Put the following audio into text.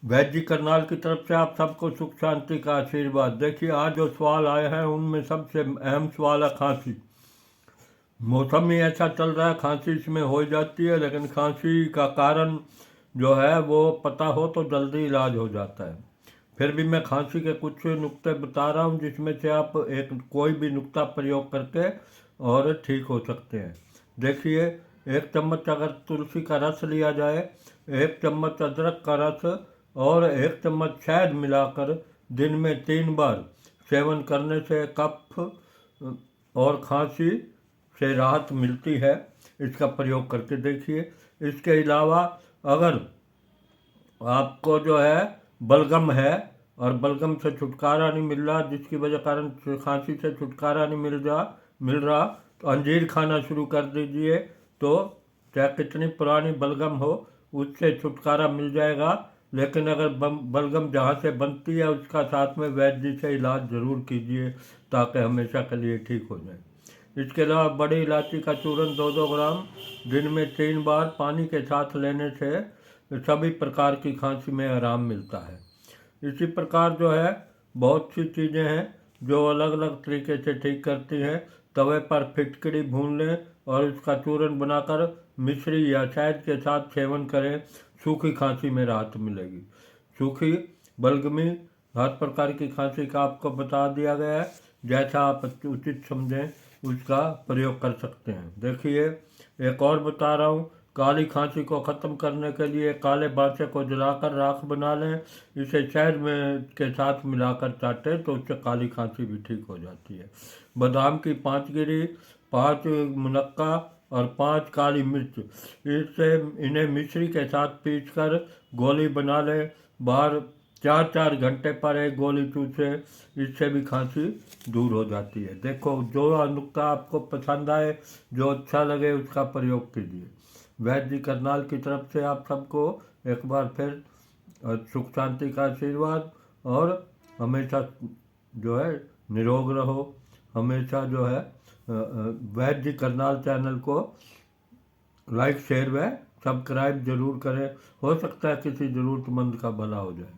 वैद्य जी करनाल की तरफ से आप सबको सुख शांति का आशीर्वाद। देखिए आज जो सवाल आए हैं उनमें सबसे अहम सवाल है खांसी। मौसम ही ऐसा चल रहा है, खांसी इसमें हो जाती है, लेकिन खांसी का कारण जो है वो पता हो तो जल्दी इलाज हो जाता है। फिर भी मैं खांसी के कुछ नुक्ते बता रहा हूँ जिसमें से आप एक कोई भी नुक्ता प्रयोग करके और ठीक हो सकते हैं। देखिए, 1 चम्मच अगर तुलसी का रस लिया जाए, 1 चम्मच अदरक का रस और 1 चम्मच शहद मिलाकर दिन में 3 बार सेवन करने से कफ और खांसी से राहत मिलती है। इसका प्रयोग करके देखिए। इसके अलावा अगर आपको जो है बलगम है और बलगम से छुटकारा नहीं मिल रहा, जिसकी वजह कारण खांसी से छुटकारा नहीं मिल रहा, तो अंजीर खाना शुरू कर दीजिए। तो चाहे कितनी पुरानी बलगम हो उससे छुटकारा मिल जाएगा। लेकिन अगर बलगम जहाँ से बनती है उसका साथ में वैद्य जी से इलाज ज़रूर कीजिए ताकि हमेशा के लिए ठीक हो जाए। इसके अलावा बड़ी इलायची का चूरन 2-2 ग्राम दिन में 3 बार पानी के साथ लेने से सभी प्रकार की खांसी में आराम मिलता है। इसी प्रकार जो है बहुत सी चीज़ें हैं जो अलग अलग तरीके से ठीक करती हैं। तवे पर फिटकरी भून लें और उसका चूरन बनाकर मिश्री या शहद के साथ सेवन करें, सूखी खांसी में राहत मिलेगी। सूखी, बलगमी, हर प्रकार की खांसी का आपको बता दिया गया है, जैसा आप उचित समझें उसका प्रयोग कर सकते हैं। देखिए, एक और बता रहा हूँ, काली खांसी को ख़त्म करने के लिए काले बाचे को जलाकर राख बना लें, इसे शहद में के साथ मिलाकर चाटें तो उससे काली खांसी भी ठीक हो जाती है। बादाम की 5 गिरी, 5 मुनक्का और 5 काली मिर्च, इससे इन्हें मिश्री के साथ पीसकर गोली बना लें। बाहर 4-4 घंटे पर एक गोली चूसे, इससे भी खांसी दूर हो जाती है। देखो, जो नुक्ता आपको पसंद आए, जो अच्छा लगे उसका प्रयोग कीजिए। वैद्य जी करनाल की तरफ से आप सबको एक बार फिर सुख शांति का आशीर्वाद, और हमेशा जो है निरोग रहो। हमेशा जो है वैद्य जी करनाल चैनल को लाइक शेयर व सब्सक्राइब जरूर करें। हो सकता है किसी ज़रूरतमंद का भला हो जाए।